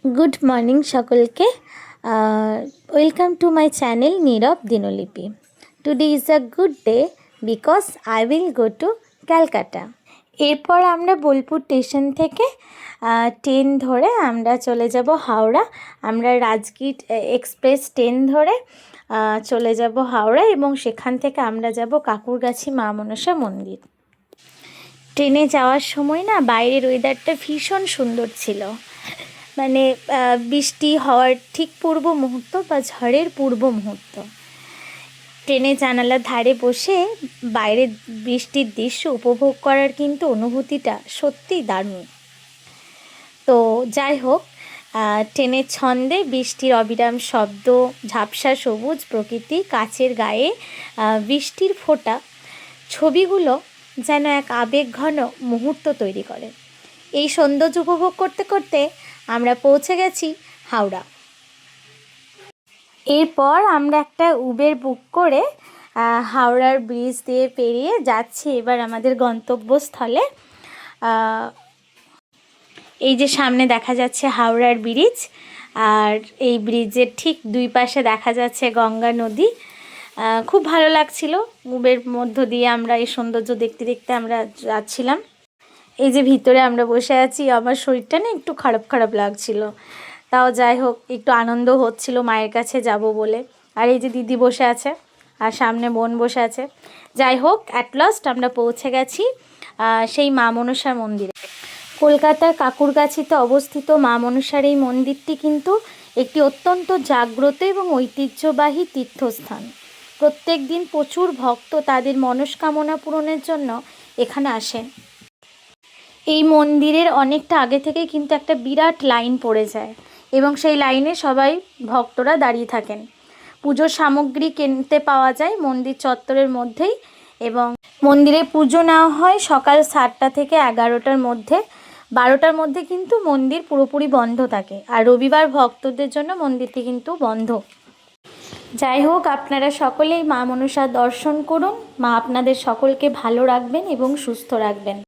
Good morning সকলকে। Welcome to my channel Nirab Dinlipi. Today is a good day because I will go to Calcutta. এরপর আমরা Bolpur station থেকে train ধরে আমরা চলে যাব হাওড়া। আমরা রাজগীর এক্সপ্রেস ট্রেন ধরে চলে যাব হাওড়া এবং সেখান থেকে আমরা যাব কাকুরগাছি মা মনসা মন্দির। ট্রেনে যাওয়ার সময় না বাইরের ওয়েদারটা ভীষণ সুন্দর ছিল, মানে বৃষ্টি হওয়ার ঠিক পূর্ব মুহূর্ত বা ঝড়ের পূর্ব মুহূর্ত। ট্রেনে জানালার ধারে বসে বাইরের বৃষ্টির দৃশ্য উপভোগ করার কিন্তু অনুভূতিটা সত্যিই দারুণ। তো যাই হোক, ট্রেনের ছন্দে বৃষ্টির অবিরাম শব্দ, ঝাপসা সবুজ প্রকৃতি, কাচের গায়ে বৃষ্টির ফোঁটা, ছবিগুলো যেন এক আবেগঘন মুহূর্ত তৈরি করে। এই সৌন্দর্য উপভোগ করতে করতে আমরা পৌঁছে গেছি হাওড়া। এরপর আমরা একটা উবের বুক করে হাওড়ার ব্রিজ দিয়ে পেরিয়ে যাচ্ছি এবার আমাদের গন্তব্যস্থলে। এই যে সামনে দেখা যাচ্ছে হাওড়ার ব্রিজ, আর এই ব্রিজের ঠিক দুই পাশে দেখা যাচ্ছে গঙ্গা নদী। খুব ভালো লাগছিল। উবের মধ্য দিয়ে আমরা এই সৌন্দর্য দেখতে দেখতে আমরা যাচ্ছিলাম। এই যে ভিতরে আমরা বসে আছি, আমার শরীরটা না একটু খারাপ খারাপ লাগছিল, তাও যাই হোক একটু আনন্দ হচ্ছিল মায়ের কাছে যাব বলে। আর এই যে দিদি বসে আছে আর সামনে বোন বসে আছে। যাই হোক, অ্যাট লাস্ট আমরা পৌঁছে গেছি সেই মা মনসার মন্দিরে। কলকাতার কাকুরগাছিতে অবস্থিত মা মনসার এই মন্দিরটি কিন্তু একটি অত্যন্ত জাগ্রত এবং ঐতিহ্যবাহী তীর্থস্থান। প্রত্যেক দিন প্রচুর ভক্ত তাদের মনস্কামনা পূরণের জন্য এখানে আসেন। এই মন্দিরের অনেকটা আগে থেকেই কিন্তু একটা বিরাট লাইন পড়ে যায় এবং সেই লাইনে সবাই ভক্তরা দাঁড়িয়ে থাকেন। পুজোর সামগ্রী কিনতে পাওয়া যায় মন্দির চত্বরের মধ্যেই, এবং মন্দিরে পুজো নেওয়া হয় সকাল 7টা থেকে 11টার মধ্যে। 12টার মধ্যে কিন্তু মন্দির পুরোপুরি বন্ধ থাকে, আর রবিবার ভক্তদের জন্য মন্দিরটি কিন্তু বন্ধ। যাই হোক, আপনারা সকলেই মা মনসার দর্শন করুন। মা আপনাদের সকলকে ভালো রাখবেন এবং সুস্থ রাখবেন।